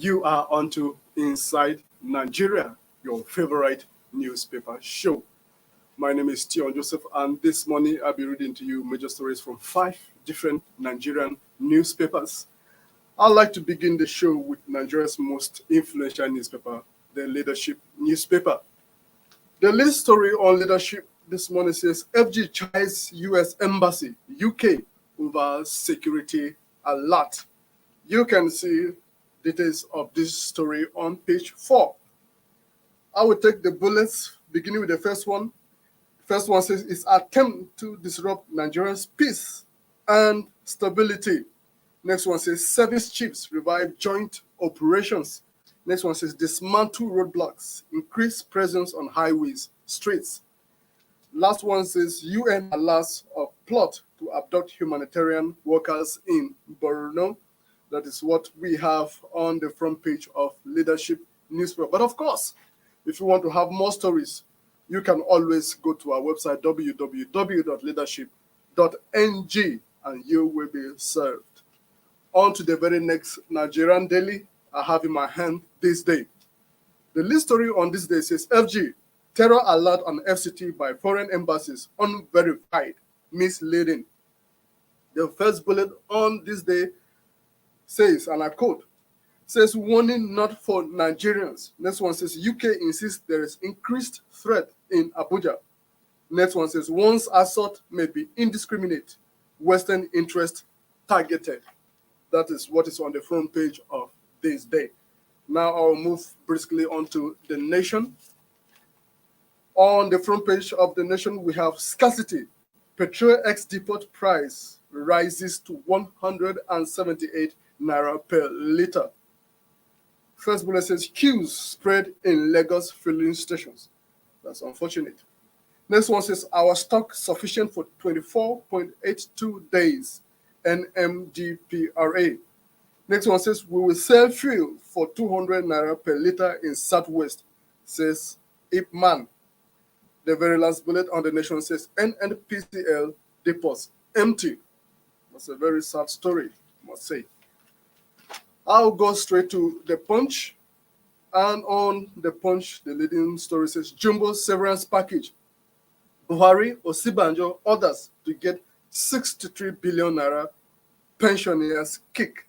You are onto Inside Nigeria, your favorite newspaper show. My name is Tion Joseph, and this morning I'll be reading to you major stories from 5 different Nigerian newspapers. I'd like to begin the show with Nigeria's most influential newspaper, the Leadership newspaper. The lead story on Leadership this morning says FG chides U.S. Embassy, UK, over security alert. You can see details of this story on page 4. I will take the bullets, beginning with the first one. First one says it's attempt to disrupt Nigeria's peace and stability. Next one says service chiefs revive joint operations. Next one says dismantle roadblocks, increase presence on highways, streets. Last one says UN alerts of plot to abduct humanitarian workers in Borno. That is what we have on the front page of Leadership newspaper. But of course, if you want to have more stories, you can always go to our website, www.leadership.ng, and you will be served. On to the very next Nigerian daily I have in my hand this day. The lead story on this day says FG, terror alert on FCT by foreign embassies, unverified, misleading. The first bullet on this day says, and I quote, says warning not for Nigerians. Next one says UK insists there is increased threat in Abuja. Next one says once assault may be indiscriminate, Western interest targeted. That is what is on the front page of this day. Now I'll move briskly onto the Nation. On the front page of the Nation, we have scarcity. Petrol ex-depot price rises to 178 naira per liter. First bullet says queues spread in Lagos filling stations. That's unfortunate. Next one says our stock sufficient for 24.82 days. NMDPRA. Next one says we will sell fuel for 200 naira per liter in Southwest, says Ipman. The very last bullet on the Nation says NNPCL depots empty. That's a very sad story, I must say. I'll go straight to the Punch. And on the Punch, the leading story says Jumbo severance package. Buhari, Osibanjo, others to get 63 billion naira pensioners kick.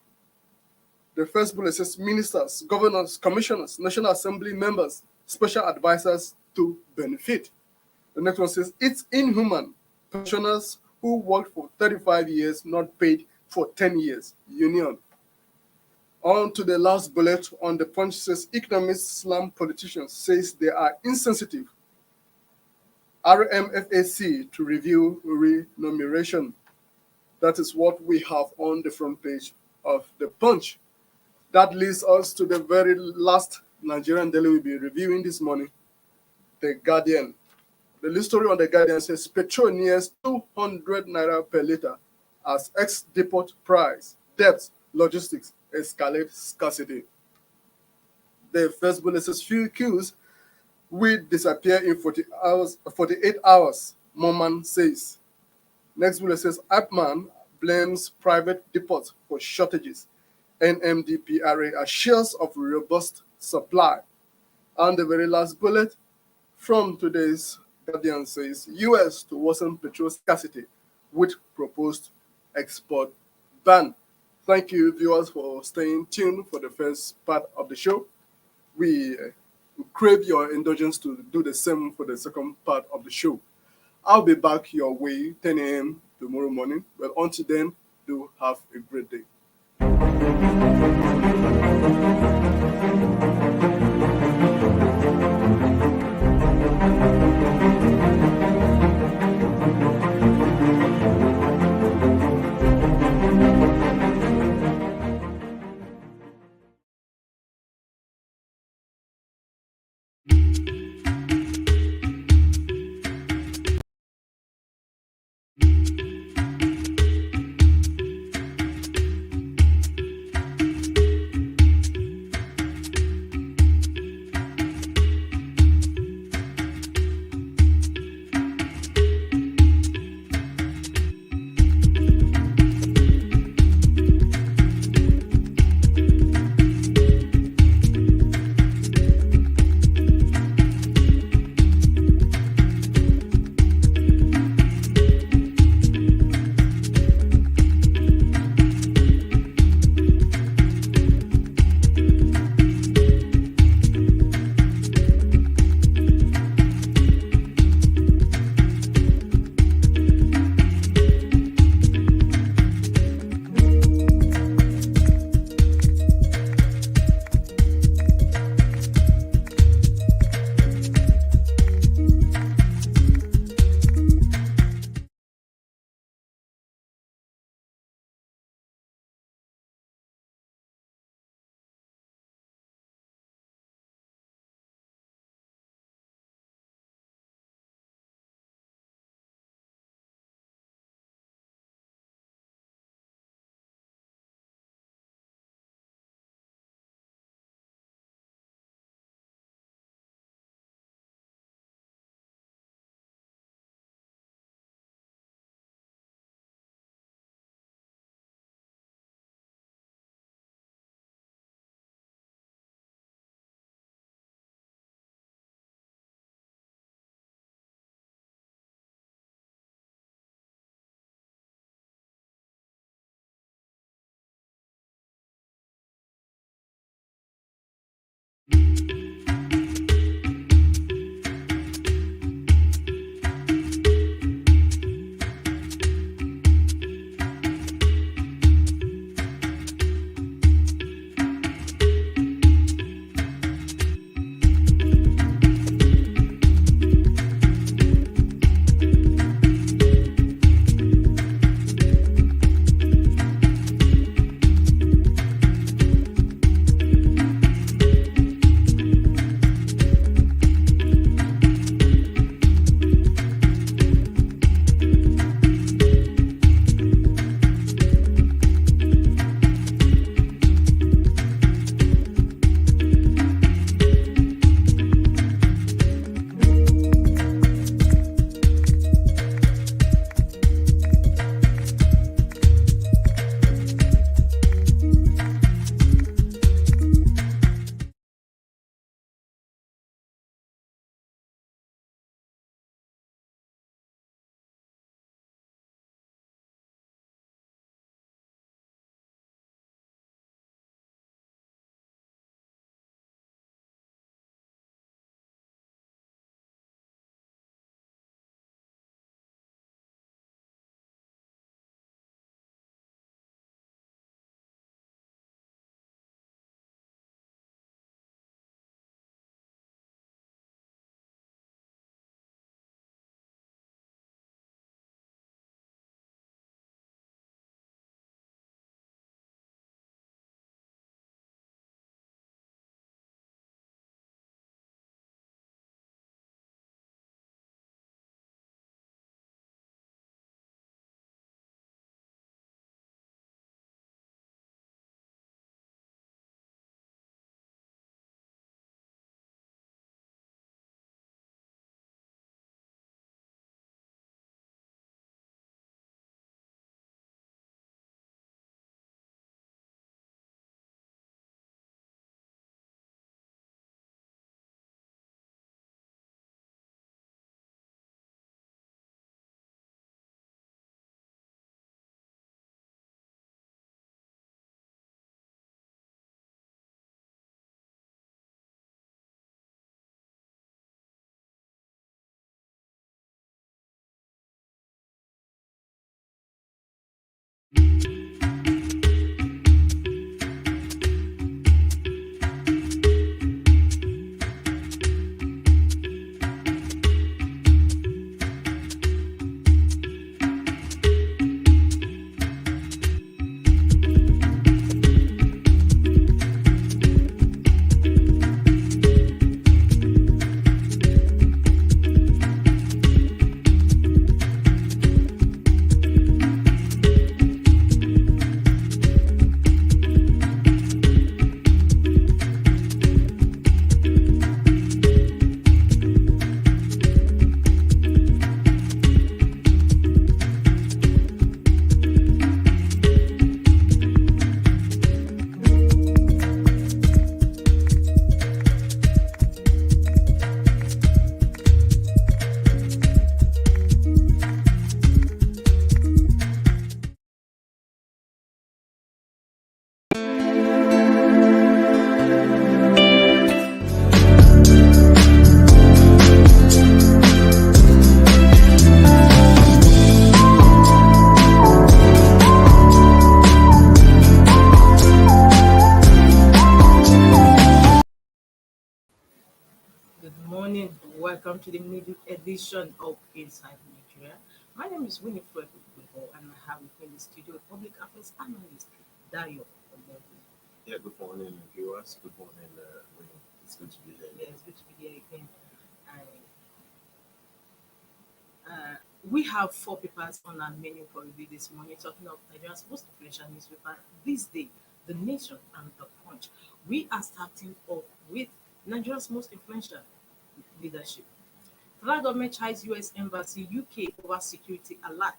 The first bullet says ministers, governors, commissioners, National Assembly members, special advisors to benefit. The next one says it's inhuman. Pensioners who worked for 35 years not paid for 10 years. Union. On to the last bullet on the Punch says economists slam politicians, says they are insensitive. RMFAC to review remuneration. That is what we have on the front page of the Punch. That leads us to the very last Nigerian daily we'll be reviewing this morning, The Guardian. The lead story on The Guardian says petrol nears 200 naira per liter as ex-depot price, debts, logistics escalate scarcity. The first bullet says fuel queues will disappear in 48 hours, Moman says. Next bullet says Appman blames private depots for shortages. NMDPRA assures of robust supply. And the very last bullet from today's Guardian says US to worsen petrol scarcity with proposed export ban. Thank you, viewers, for staying tuned for the first part of the show. We crave your indulgence to do the same for the second part of the show. I'll be back your way 10 a.m. tomorrow morning. But until then, do have a great day. morning. Welcome to the middle edition of Inside Nigeria. My name is Winifred Ugo, and I have with me in the studio public affairs analyst Dayo Omobi. Yeah, good morning, viewers. Good morning, William. It's good to be here. Yeah, it's good to be here again. And, uh, we have four papers on our menu for review this morning, talking of Nigeria's most influential newspaper this day, The Nation and The Punch. We are starting off with Nigeria's most influential leadership. Federal government chides US Embassy UK over security alert.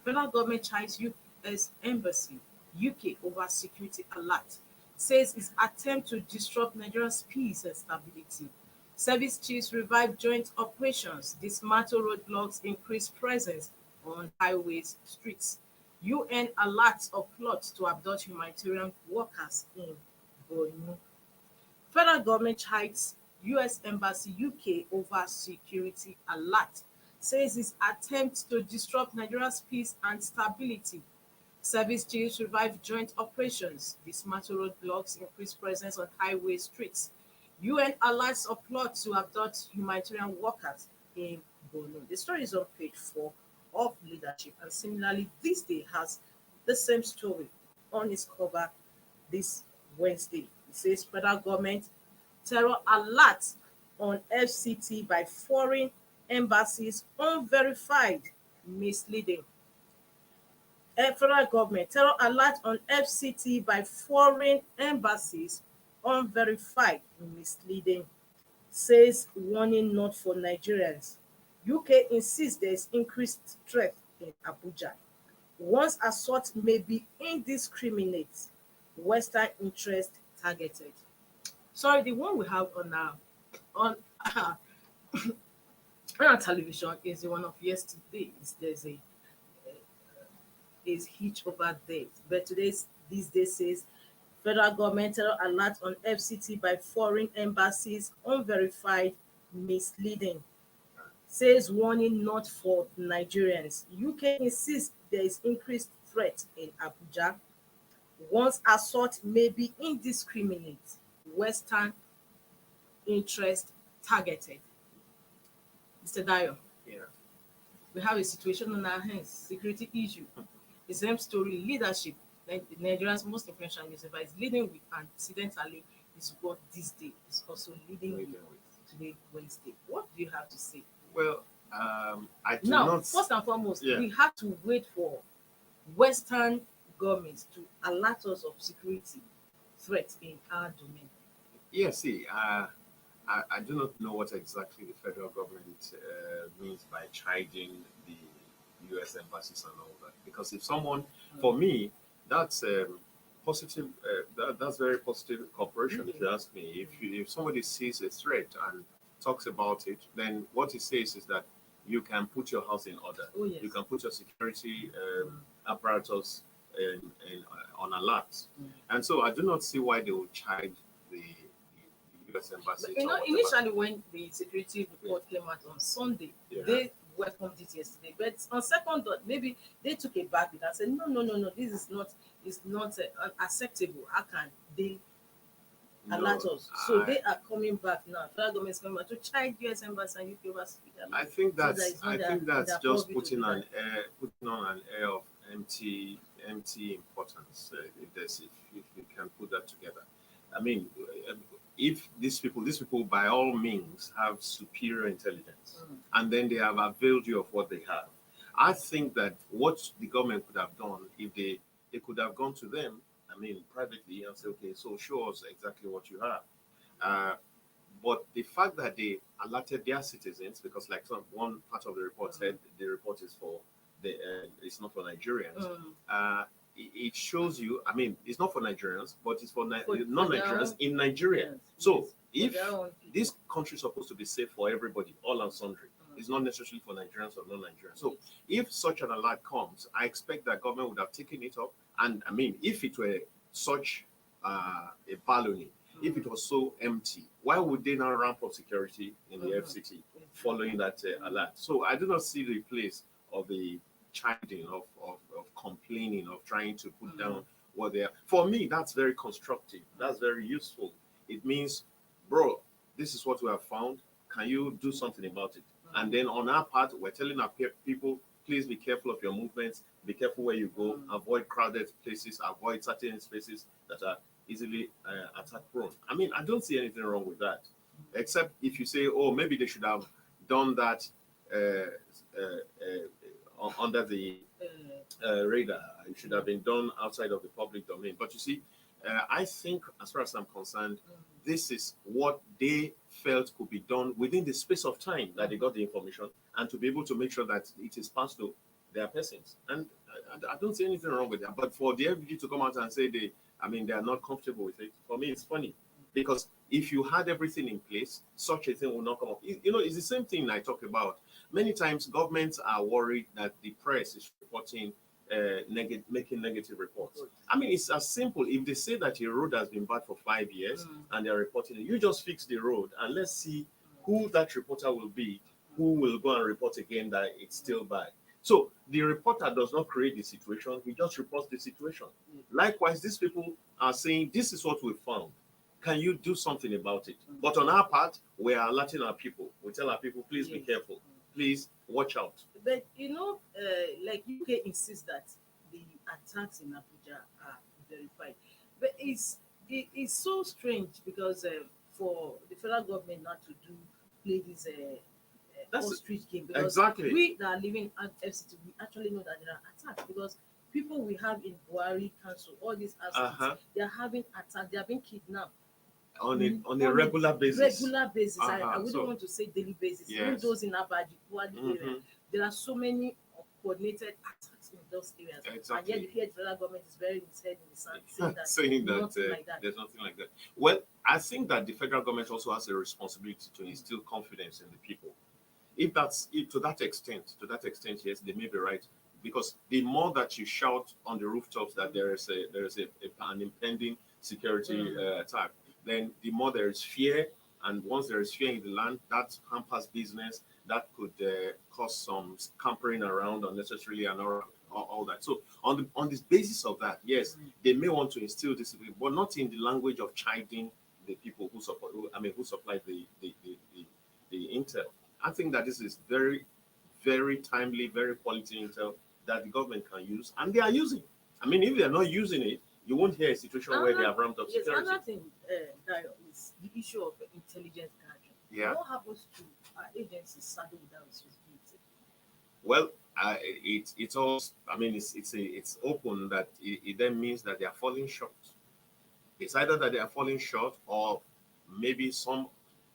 Federal government chides US Embassy UK over security alert. Says its attempt to disrupt Nigeria's peace and stability. Service chiefs revive joint operations, dismantle roadblocks, increase presence on highways, streets. UN alerts of plot to abduct humanitarian workers in Borno. Federal government chides US Embassy UK over security alert, says its attempt to disrupt Nigeria's peace and stability. Service chiefs revive joint operations, dismantle roadblocks, increase presence on highway streets. UN alerts of plot to abduct humanitarian workers in Borno. The story is on page 4 of leadership, and similarly, this day has the same story on its cover this Wednesday. It says federal government terror alert on FCT by foreign embassies unverified, misleading. Federal government terror alert on FCT by foreign embassies unverified, misleading. Says warning not for Nigerians. UK insists there is increased threat in Abuja. Once assault may be indiscriminate, Western interest targeted. Sorry, the one we have on on our television is the one of yesterday. There's a is hitch over there, but today's this day says federal government terror alert on FCT by foreign embassies unverified, misleading. Says warning not for Nigerians. UK insists there is increased threat in Abuja. Once assault may be indiscriminate, Western interest targeted. Mr. Dayo, Yeah. we have a situation on our hands, security issue. The same story, leadership. Nigeria's most influential newspaper is leading with, and incidentally, is what this day is also leading with today, Wednesday. What do you have to say? Well, I do Now, not. first and foremost, Yeah. we have to wait for Western governments to alert us of security threats in our domain. Yeah, see, I do not know what exactly the federal government means by chiding the U.S. embassies and all that. Because if someone, for me, that's positive. That's very positive cooperation. If you ask me, if somebody sees a threat and talks about it, then what he says is that you can put your house in order. Oh, yes. You can put your security apparatus on alert. And so I do not see why they would chide the U.S. embassy. But, or whatever. initially when the security report came out on Sunday, Yeah. they welcomed it yesterday. But on second thought, maybe they took a back with and said, no, this is not acceptable. How can they alert us? So they are coming back now. Federal government is coming back to chide US embassy and UK embassy. I think So that that's it's not I their- think that's their just purview to do putting on an air of empty importance. If you can put that together. I mean, if these people by all means have superior intelligence, and then they have availed you of what they have. I think that what the government could have done if they could have gone to them, I mean, privately and say, okay, so show us exactly what you have. Uh, but the fact that they alerted their citizens, because like one part of the report said the report is for it's not for Nigerians. It shows you. I mean, it's not for Nigerians, but it's for non-Nigerians in Nigeria. Yes, So yes. if this country is supposed to be safe for everybody, all and sundry, it's not necessarily for Nigerians or non-Nigerians. So if such an alert comes, I expect that government would have taken it up. And I mean, if it were such a balloon, if it was so empty, why would they now ramp up security in the FCT following that alert? So I do not see the place of the chiding, of complaining, of trying to put down what they are. For me, that's very constructive. That's very useful. It means, bro, this is what we have found. can you do something about it? And then on our part, we're telling our people, please be careful of your movements, be careful where you go, avoid crowded places, avoid certain spaces that are easily attack prone. I mean, I don't see anything wrong with that, except if you say, oh, maybe they should have done that under the radar. It should have been done outside of the public domain. But you see, I think, as far as I'm concerned, this is what they felt could be done within the space of time that they got the information, and to be able to make sure that it is passed to their persons. And I don't see anything wrong with that. But for the FG to come out and say they are not comfortable with it, for me, it's funny. Because if you had everything in place, such a thing will not come up. It's the same thing I talk about. Many times governments are worried that the press is reporting, making negative reports. I mean, it's as simple. If they say that a road has been bad for 5 years and they're reporting it, you just fix the road and let's see who that reporter will be, who will go and report again that it's still bad. So the reporter does not create the situation, he just reports the situation. Likewise, these people are saying, this is what we found. Can you do something about it? But on our part, we are alerting our people. We tell our people, please be careful. Please watch out. But like UK insists that the attacks in Abuja are verified. But it's so strange because for the federal government not to play this ostrich game, because exactly we that are living at FCT, we actually know that there are attacks because people we have in Buhari Council, all these assets, they are having attacks, they are being kidnapped on a regular basis. I wouldn't want to say daily basis. Yes. Even those in Abaji, area, there are so many coordinated attacks in those areas. Exactly. And yet the federal government is very mishead in the sand, saying that like that. There's nothing like that. Well, I think that the federal government also has a responsibility to instill confidence in the people. If to that extent, yes, they may be right. Because the more that you shout on the rooftops that there is an impending security attack, then the more there is fear, and once there is fear in the land, that hampers business, that could cause some scampering around unnecessarily and all that. So on this basis of that, yes, they may want to instill discipline, but not in the language of chiding the people who supply the intel. I think that this is very, very timely, very quality intel that the government can use, and they are using. I mean, if they are not using it, you won't hear a situation where they have ramped up security. Another thing, is the issue of intelligence gathering. Yeah. What happens to our agencies saddled with that responsibility? Well, it's all. I mean, it's open that it then means that they are falling short. It's either that they are falling short, or maybe some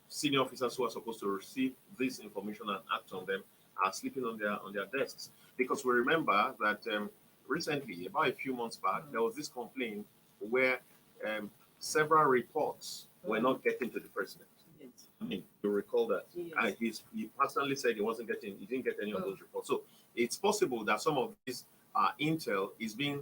senior officers who are supposed to receive this information and act on them are sleeping on their desks. Because we remember that recently, about a few months back, there was this complaint where several reports were not getting to the president. Yes. I mean, you recall that. Yes. And he personally said he didn't get any of those reports. So it's possible that some of this intel is being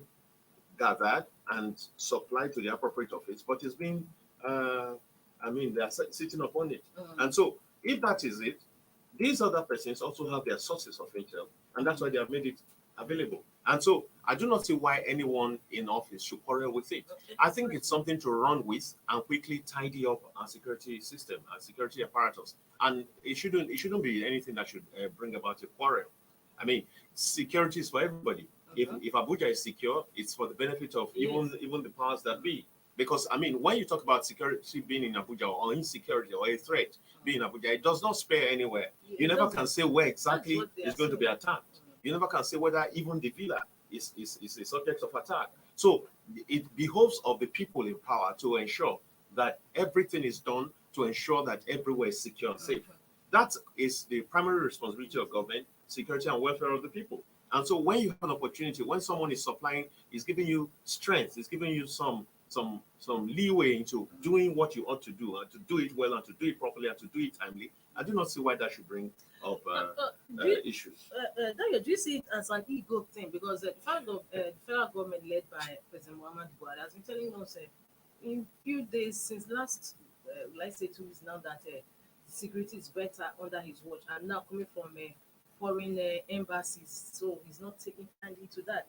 gathered and supplied to the appropriate office, but it's being, they are sitting upon it. And so if that is it, these other persons also have their sources of intel, and that's why they have made it available. And so I do not see why anyone in office should quarrel with it. I think it's something to run with and quickly tidy up our security system, our security apparatus. And it shouldn't be anything that should bring about a quarrel. I mean, security is for everybody. If Abuja is secure, it's for the benefit of even the powers that be. Because, I mean, when you talk about security being in Abuja or insecurity or a threat being in Abuja, it does not spare anywhere. You never can say where exactly it's going to be attacked. You never can say whether even the villa is a subject of attack. So it behoves of the people in power to ensure that everything is done to ensure that everywhere is secure and safe. That is the primary responsibility of government, security and welfare of the people. And so when you have an opportunity, when someone is supplying, is giving you strength, is giving you some leeway into doing what you ought to do, and to do it well, and to do it properly, and to do it timely, I do not see why that should bring up issues. Dayo, do you see it as an ego thing? Because the federal government led by President Muhammad Buhari has been telling us in few days since last, let's say 2 weeks now, that security is better under his watch, and now coming from foreign embassies, so he's not taking kindly to that.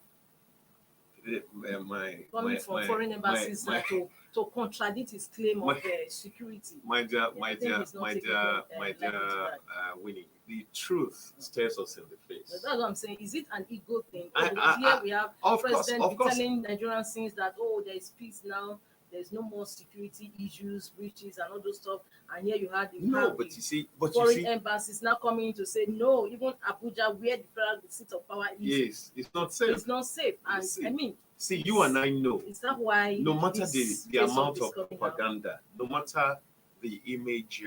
Coming from foreign embassies to contradict his claim of security. My dear, I think he's not taking liking to that. Winnie, the truth stares us in the face. But that's what I'm saying. Is it an ego thing? I- Because I- here we have of course, president of course. telling Nigerian things that, oh, there is peace now, there's no more security issues, breaches, and all those stuff. And here you had No, but you see, foreign embassies now coming in to say no, even Abuja, where the federal seat of power is, yes, it's not safe. it's not safe. And see, I mean, See, you and I know. is that why No matter this the case amount is of coming out? propaganda, no matter the image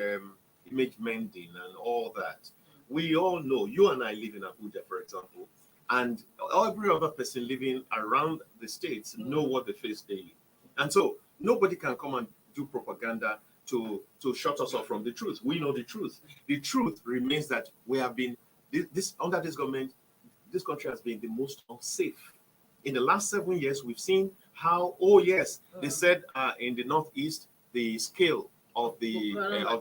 mending and all that, we all know. You and I live in Abuja, for example, and every other person living around the states know what they face daily, and so nobody can come and do propaganda to shut us off from the truth. We know the truth. The truth remains that we have been this under this government. This country has been the most unsafe. In the last 7 years, we've seen how, they said in the Northeast, the scale of the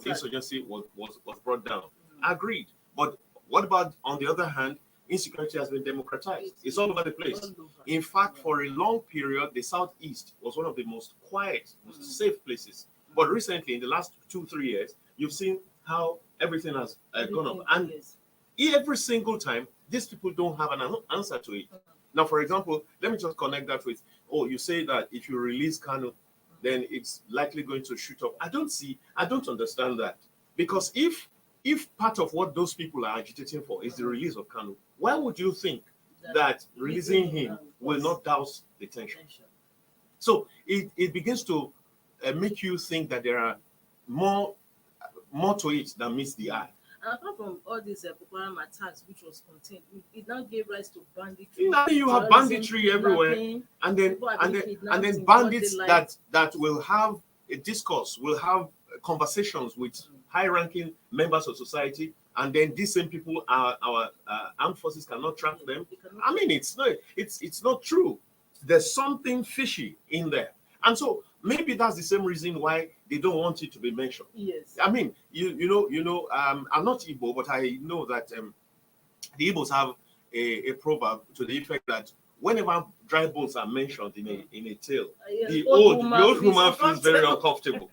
insurgency was brought down. Agreed. But what about, on the other hand, insecurity has been democratized. It's all over the place. In fact, for a long period, the Southeast was one of the most quiet, most safe places. But recently, in the last 2-3 years, you've seen how everything has gone up. And every single time, these people don't have an answer to it. Now, for example, let me just connect that with, you say that if you release Kanu, then it's likely going to shoot up. I don't understand that. Because if part of what those people are agitating for is the release of Kanu, why would you think that releasing him will not douse the tension? So it begins to make you think that there are more to it than meets the eye. And apart from all these Boko Haram attacks, which was contained, it now gave rise to banditry. Now you have banditry everywhere, and then bandits that will have a discourse, will have conversations with high-ranking members of society, and then these same people, our armed forces cannot track them. I mean, it's not true. There's something fishy in there, and so maybe that's the same reason why they don't want it to be mentioned. Yes. I mean, you know, I'm not Igbo, but I know that the Igbos have a proverb to the effect that whenever dry bones are mentioned in a tale, the old woman feels very uncomfortable.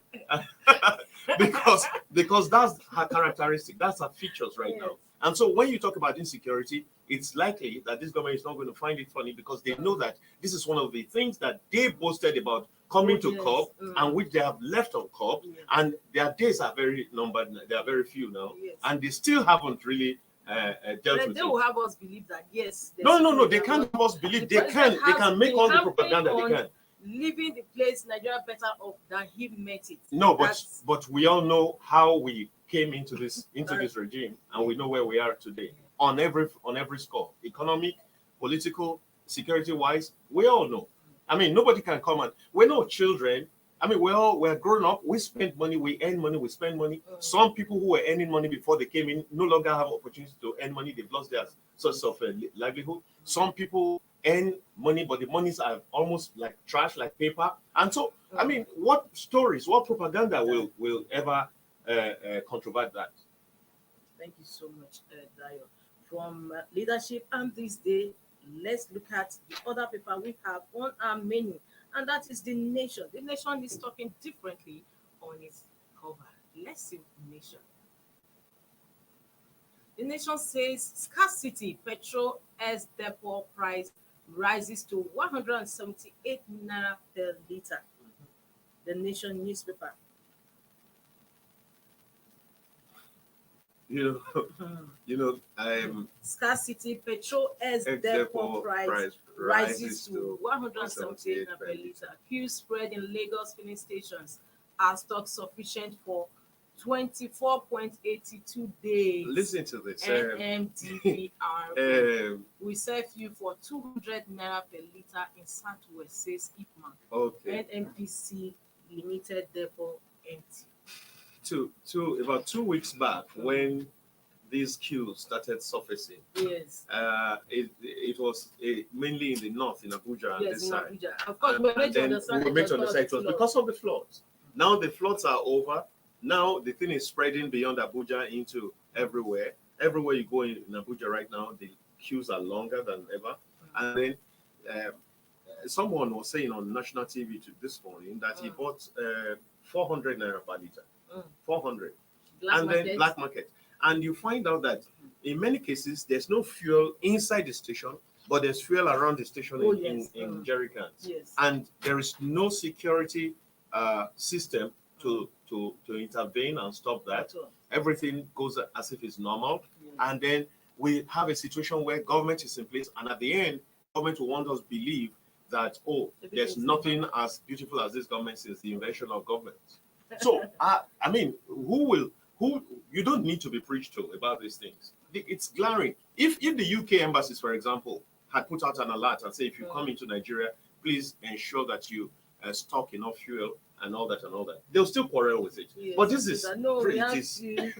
because that's her characteristic, that's her features right now. And so when you talk about insecurity, it's likely that this government is not going to find it funny because they know that this is one of the things that they boasted about coming to COP and which they have left on COP, and their days are very numbered. There are very few now, and they still haven't really dealt with it. They will have us believe that yes. No, they can't have us believe. They can make all the propaganda they can. Leaving the place Nigeria better off than he met it. No, but we all know how we came into this regime, and we know where we are today on every score, economic, political, security wise. We all know. I mean, nobody can come and we're not children. I mean, we're grown up. We spend money, we earn money, we spend money. Some people who were earning money before they came in no longer have opportunity to earn money. They've lost their source of livelihood. Some people earn money, but the monies are almost like trash, like paper. And so, I mean, what stories, what propaganda will ever controvert that? Thank you so much, Dayo. From leadership and this day, let's look at the other paper we have on our menu, and that is The Nation. The Nation is talking differently on its cover. Let's see The Nation. The Nation says scarcity petrol as depot price rises to 178 naira per litre. The Nation newspaper. Scarcity petrol as depot price rises to 178 per litre. Queue spread in Lagos filling stations are stock sufficient for 24.82 days. Listen to this. NMDPR. We sell fuel for 200 naira per litre in Southwest, says IPMAN. Okay. NNPC Limited depot empty. About 2 weeks back, when these queues started surfacing, yes, it was mainly in the north, in Abuja. Yes, and this in side. Abuja. Of course, we made to understand it was because of the floods. Now the floods are over. Now the thing is spreading beyond Abuja into everywhere. Everywhere you go in Abuja right now, the queues are longer than ever. And then someone was saying on national TV this morning that he bought 400 naira per liter, 400, Black and market. then black market. And you find out that in many cases there's no fuel inside the station, but there's fuel around the station in jerry cans. Yes. And there is no security system to intervene and stop that. Everything goes as if it's normal. Yes. And then we have a situation where government is in place, and at the end, government will want us to believe that, oh, there's nothing as beautiful as this government since the invention of government. So, I mean, who you don't need to be preached to about these things. It's glaring. If the UK embassies, for example, had put out an alert and say, if you come into Nigeria, please ensure that you stock enough fuel and all that, they'll still quarrel with it. Yes. But this is no, we have they say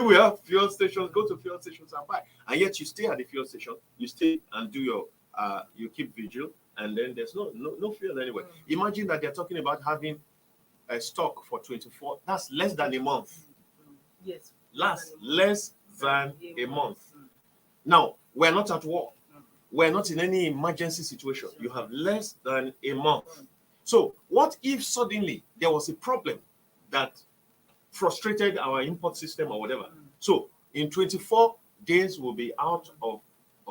we have fuel stations. Go to fuel stations and buy, and yet you stay at the fuel station, you stay and do your you keep vigil, and then there's no fuel anyway. Imagine that they're talking about having a stock for 24. That's less than a month. Yes. Less than a month. Now, we're not at war. We're not in any emergency situation. You have less than a month. So what if suddenly there was a problem that frustrated our import system or whatever? So in 24 days we'll be out of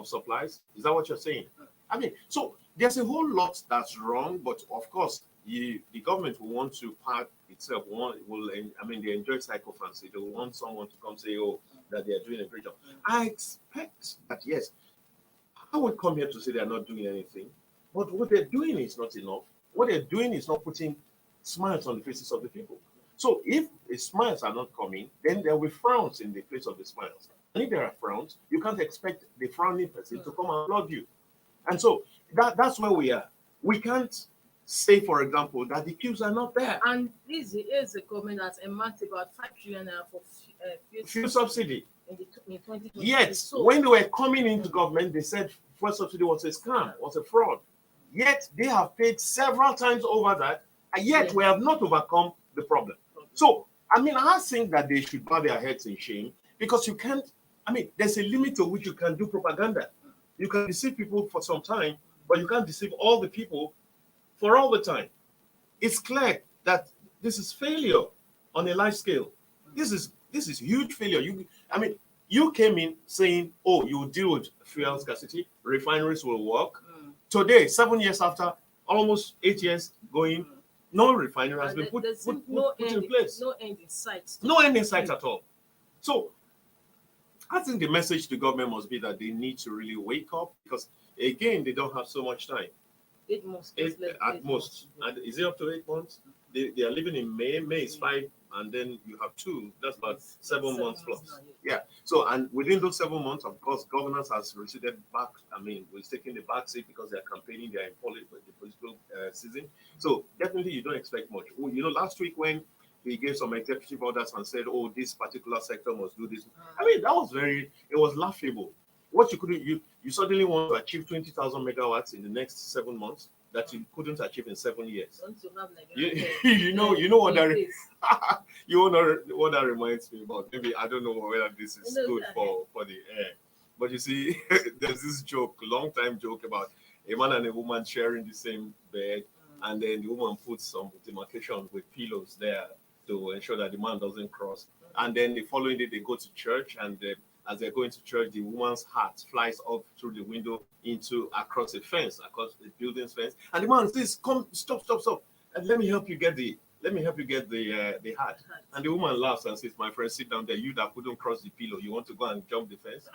supplies. Is that what you're saying? I mean, so there's a whole lot that's wrong, but of course, the government will want to part itself. They enjoy psychophancy. They will want someone to come say, oh, that they are doing a great job. I expect that, yes, I would come here to say they are not doing anything, but what they're doing is not enough. What they're doing is not putting smiles on the faces of the people. So if the smiles are not coming, then there will be frowns in the place of the smiles. And if there are frowns, you can't expect the frowning person to come and applaud you. And so that's where we are. We can't say, for example, that the queues are not there. And this is a comment that earmarked about 5 trillion for fuel subsidy. In 2020. Yet, when they were coming into government, they said fuel subsidy was a scam, was a fraud. Yet, they have paid several times over that, and yet we have not overcome the problem. So, I mean, I think that they should bow their heads in shame, because you can't, I mean, there's a limit to which you can do propaganda. You can deceive people for some time, but you can't deceive all the people for all the time. It's clear that this is failure on a large scale. This is huge failure. You came in saying, oh, you will deal with fuel scarcity, refineries will work. Today, 7 years after, almost 8 years going, no refinery has been put in place. No end in sight. No end in sight at all. So I think the message to government must be that they need to really wake up, because again, they don't have so much time. 8 months. At most. And is it up to 8 months? They are living in May. May is 5, and then you have 2. That's about 7 months plus. Yeah. So, and within those 7 months, of course, governance has receded back. I mean, we're taking the back seat because they're campaigning, they're in the political season. So, definitely, you don't expect much. Oh, last week when he gave some executive orders and said, oh, this particular sector must do this. I mean, that was it was laughable. What you suddenly want to achieve 20,000 megawatts in the next 7 months that you couldn't achieve in 7 years. You know what that reminds me about. Maybe I don't know whether this is good for the air, but you see, there's this long time joke about a man and a woman sharing the same bed, and then the woman puts some demarcation with pillows there to ensure that the man doesn't cross. And then the following day they go to church, and as they're going to church, the woman's hat flies up through the window across the building's fence. And the man says, "Come, stop, and let me help you get the hat." And the woman laughs and says, "My friend, sit down there. You that couldn't cross the pillow, you want to go and jump the fence?"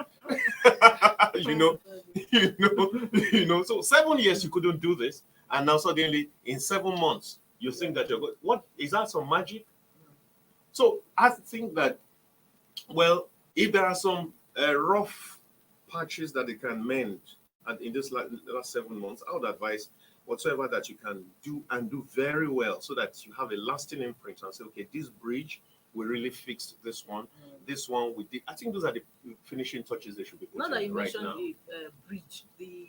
So 7 years you couldn't do this, and now suddenly in 7 months you think that you're good. What is that? Some magic? So I think that, well, if there are some rough patches that they can mend in this last 7 months, I would advise whatsoever that you can do and do very well, so that you have a lasting imprint and say, okay, this bridge, we really fixed this one. This one we did. I think those are the finishing touches they should be putting now that you right mentioned now. the bridge, the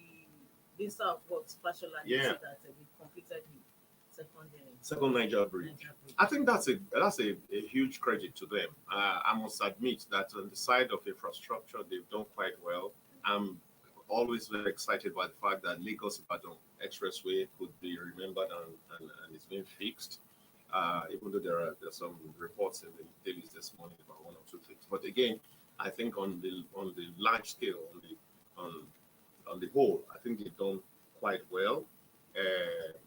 Minister of Works, Fashola, said that we completed the second Niger bridge. I think that's a huge credit to them. I must admit that on the side of infrastructure, they've done quite well. always very excited by the fact that Lagos-Ibadan Expressway could be remembered and it's being fixed. Even though there's some reports in the dailies this morning about one or two things. But again, I think on the large scale, on the whole, I think they've done quite well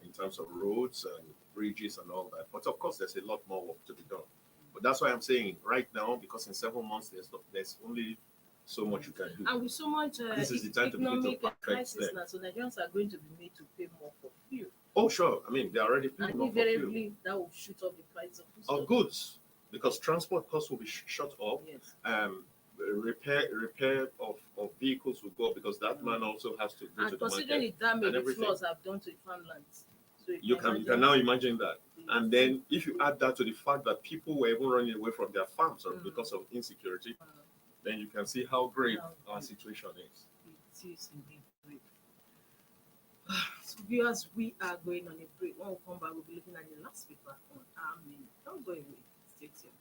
in terms of roads and bridges and all that. But of course, there's a lot more work to be done. But that's why I'm saying right now, because in 7 months there's only so much you can do. And with so much This is the time to begin to economic perfect crisis them. now, so Nigerians are going to be made to pay more for fuel. Oh, sure. I mean, they're already paying And more for fuel. invariably, that will shoot up the price of food. Of goods, because transport costs will be shut up. Yes. Repair of vehicles will go up because that man also has to go to And the considering market the damage and the everything. floods have done to the farmlands. So You can now imagine that. And then if you add that to the fact that people were even running away from their farms because of insecurity, then you can see how grave our situation is. It is indeed great. So viewers, we are going on a break. When we come back, we'll be looking at the last paper on our menu. Don't go away. Stay tuned.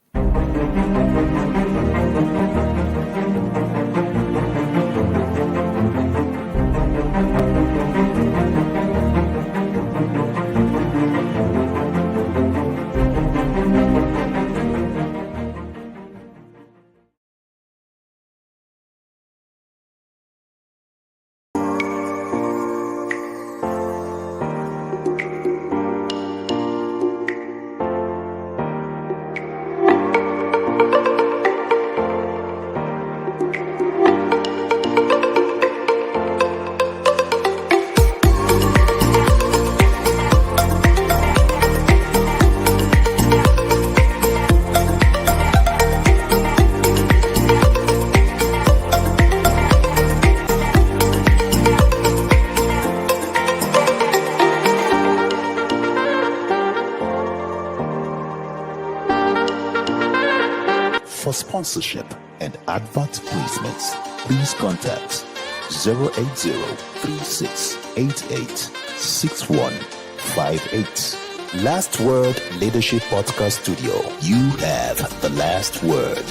For sponsorship and advert placements, please contact 080-3688-6158. Last Word Leadership Podcast Studio. You have the last word.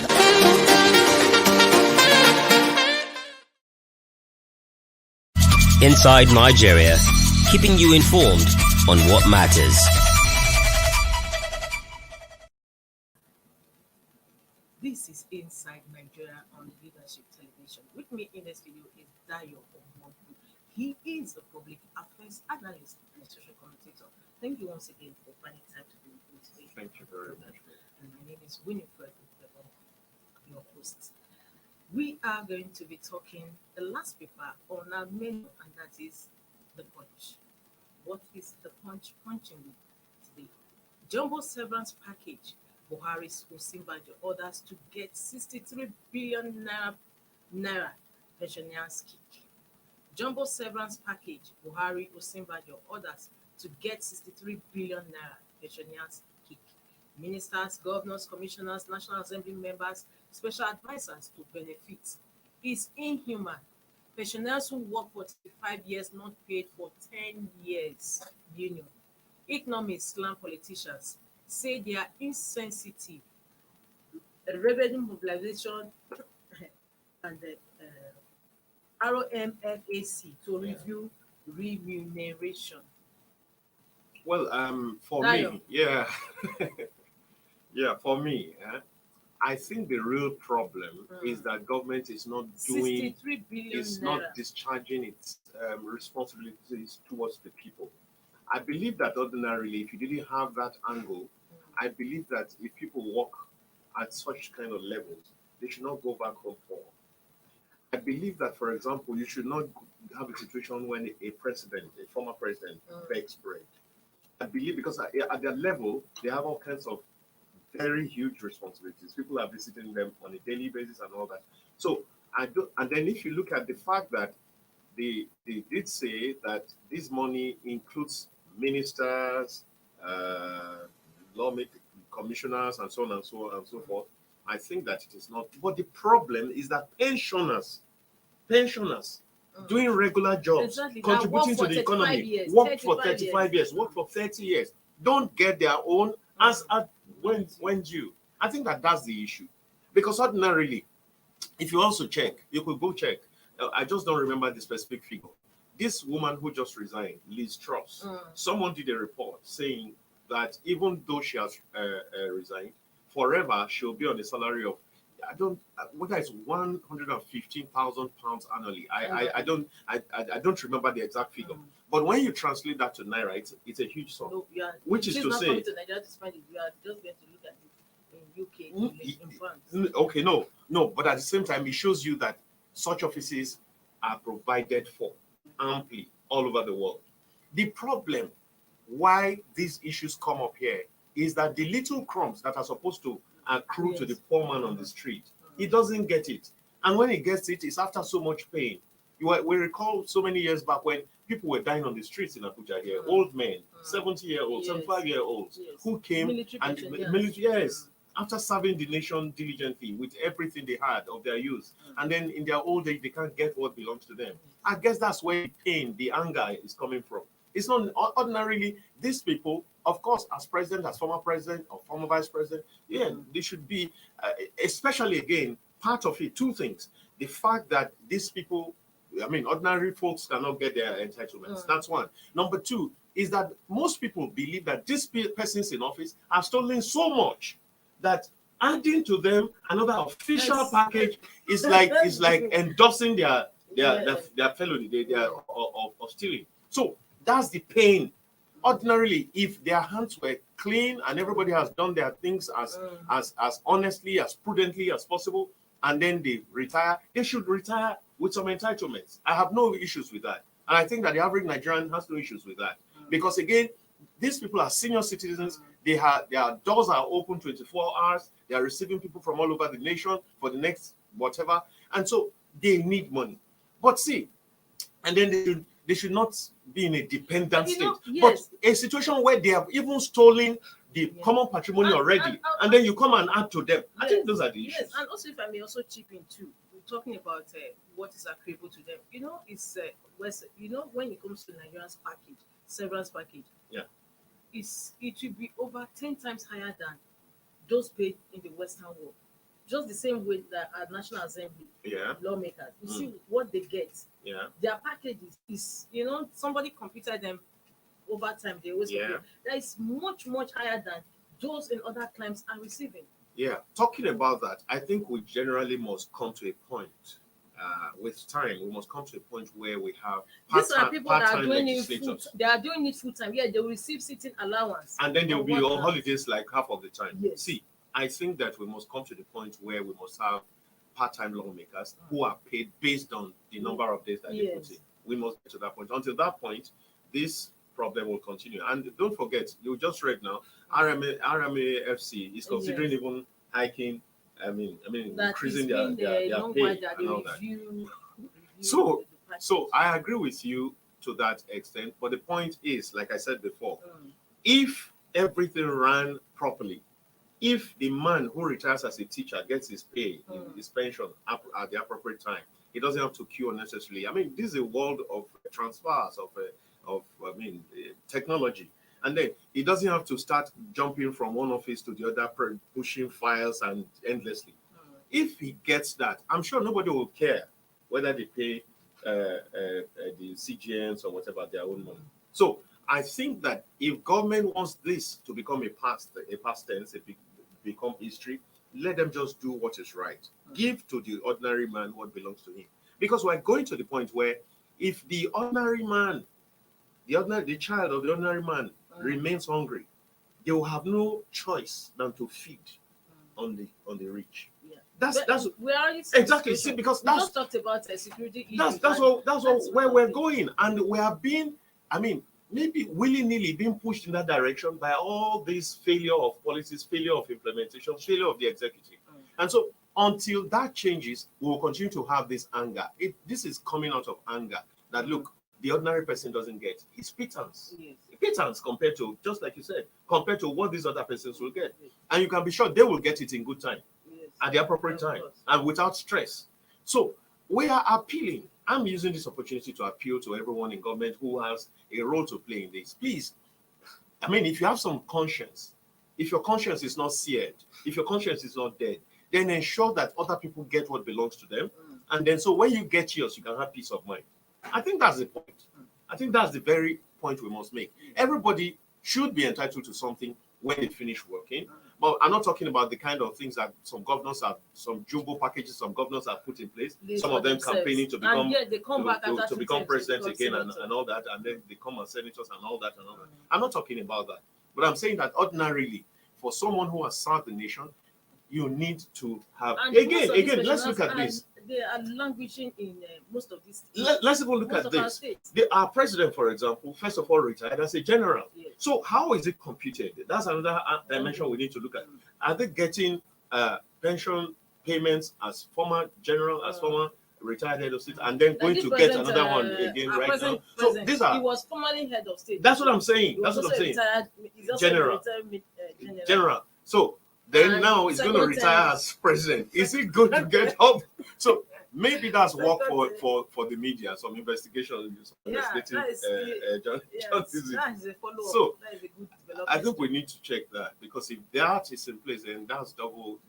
Inside Nigeria, keeping you informed on what matters. This is Inside Nigeria on Leadership Television. With me in the studio is Dayo Omodu. He is a public affairs analyst and a social commentator. Thank you once again for finding time to be with me today. Thank you very much. And my name is Winifred, your host. We are going to be talking the last paper on our menu, and that is the punch. What is the punch punching today? Jumbo severance package. Buhari's Osinbajo orders to get 63 billion naira pensioners kick. Jumbo severance package. Buhari Osinbajo orders to get 63 billion naira pensioners kick. Ministers, governors, commissioners, National Assembly members, special advisors to benefit is inhuman. Pensioners who work for 35 years not paid for 10 years. Union. Economists slam politicians, say they are insensitive. Revenue mobilization and the ROMFAC to review remuneration. Well, for Dayo. me, for me, I think the real problem is that government is not doing, 63 billion is naira. not discharging its responsibilities towards the people. I believe that ordinarily, if you didn't have that angle, I believe that if people work at such kind of levels, they should not go back home poor. I believe that, for example, you should not have a situation when a former president, begs bread. I believe because at their level, they have all kinds of very huge responsibilities. People are visiting them on a daily basis and all that. So and then if you look at the fact that they did say that this money includes ministers, lawmakers, commissioners, and so on and so on and so forth, I think that it is not. But the problem is that pensioners doing regular jobs, Exactly. contributing to the economy, work for 35 years, work for 30 years, don't get their own as at when due. I think that that's the issue. Because ordinarily, if you also check, you could go check I just don't remember the specific figure. This woman who just resigned, Liz Truss, someone did a report saying that even though she has resigned, forever she'll be on a salary of, I don't, whether it's £115,000 annually. I don't remember the exact figure. But when you translate that to naira, it's a huge sum. No, which is to say, to Nigeria to spend it. You are just going to look at it in UK, in France. Okay, no, but at the same time, it shows you that such offices are provided for amply all over the world. The problem why these issues come up here is that the little crumbs that are supposed to accrue to the poor man on the street, he doesn't get it. And when he gets it, it's after so much pain. We recall so many years back when people were dying on the streets in Abuja here, old men, 70-year-olds, 75-year-olds, who came military, after serving the nation diligently with everything they had of their youth, and then in their old age, they can't get what belongs to them. I guess that's where the pain, the anger is coming from. It's not ordinarily these people, of course, as president, as former president or former vice president, they should be, especially again, part of it, two things. The fact that these people, ordinary folks cannot get their entitlements. That's one. Number two is that most people believe that these persons in office have stolen so much that adding to them another official package is like endorsing their felony, their of stealing. So that's the pain. Ordinarily, if their hands were clean and everybody has done their things as honestly, as prudently as possible, and then they retire, they should retire with some entitlements. I have no issues with that. And I think that the average Nigerian has no issues with that. Because again, these people are senior citizens. Their doors are open 24 hours. They are receiving people from all over the nation for the next whatever. And so they need money. But see, and then they should not be in a dependent state. But a situation where they have even stolen the common patrimony already, and then you come and add to them. I think those are the issues. Yes, and also if I may also chip in too, we're talking about what is agreeable to them. It's when it comes to Nigeria's package, severance package, it will be over 10 times higher than those paid in the Western world. Just the same way that our National Assembly lawmakers, you see what they get. Their packages is, somebody computed them over time. They always that is much higher than those in other climes are receiving. Talking about that, I think we generally must come to a point. With time, we must come to a point where we have these are people that are doing it they are doing it full time. They will receive sitting allowance, and then they will be on holidays like half of the time. See, I think that we must come to the point where we must have part-time lawmakers who are paid based on the number of days that they put in. We must get to that point. Until that point, this problem will continue. And don't forget, you just read now, RMAFC is considering even hiking. Increasing their pay and all that. So I agree with you to that extent. But the point is, like I said before, if everything ran properly, if the man who retires as a teacher gets his pay, his pension at the appropriate time, he doesn't have to queue unnecessarily. This is a world of transfers of technology. And then he doesn't have to start jumping from one office to the other, pushing files and endlessly. If he gets that, I'm sure nobody will care whether they pay the CGNs or whatever their own money. So I think that if government wants this to become a past tense, become history, let them just do what is right. Give to the ordinary man what belongs to him. Because we're going to the point where if the ordinary man, the child of the ordinary man remains hungry, they will have no choice than to feed on the rich. That's we already exactly. See, because we just talked about security issues. That's where we're going, and we have been, maybe willy-nilly being pushed in that direction by all this failure of policies, failure of implementation, failure of the executive. And so until that changes, we will continue to have this anger. This is coming out of anger that look, the ordinary person doesn't get. It's pittance. Pittance compared to, just like you said, compared to what these other persons will get. And you can be sure they will get it in good time, at the appropriate time, and without stress. So we are appealing. I'm using this opportunity to appeal to everyone in government who has a role to play in this. Please, if you have some conscience, if your conscience is not seared, if your conscience is not dead, then ensure that other people get what belongs to them And then so when you get yours, you can have peace of mind. I think that's the point. I think that's the very point we must make. Everybody should be entitled to something when they finish working. But I'm not talking about the kind of things that some governors have, some jumbo packages some governors have put in place. Some of them campaigning to become to become president again and all that, and then they come as senators and all that and all that. I'm not talking about that. But I'm saying that ordinarily, for someone who has served the nation, you need to have again. Let's look at this. They are languishing in most of these. Let's even look at this. Our president, for example, first of all retired as a general. Yes. So how is it computed? That's another dimension we need to look at. Are they getting pension payments as former general, as former retired head of state, and then going to get another one again right now? So these are. He was formerly head of state. That's what I'm saying. That's what I'm saying. General. General. So then now he's going to retire as president. Is it good to get up? So maybe that's work for the media, some investigation, some investigative journalism. So I think we need to check that, because if that is in place, then that's double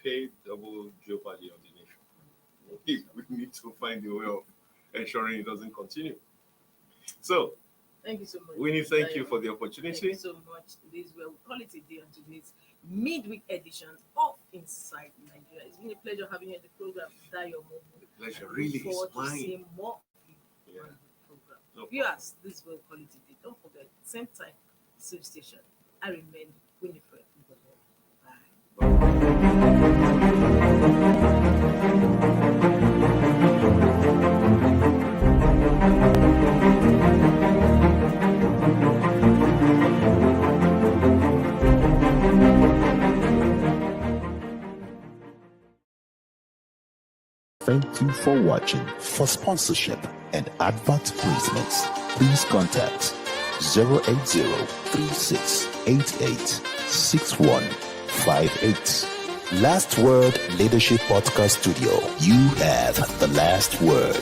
pay, double jeopardy of the nation. We need to find a way of ensuring it doesn't continue. So thank you so much. Winnie, thank you for the opportunity. Thank you so much. This will call it a day on today's midweek edition of Inside Nigeria. It's been a pleasure having you on the program. The pleasure really is mine. To see more of you on the program. No Viewers, this will call it a day. Don't forget, same time, same station. I remain Winifred. Bye. Thank you for watching. For sponsorship and advert placements, please contact 080-3688-6158. Last Word Leadership Podcast Studio. You have the last word.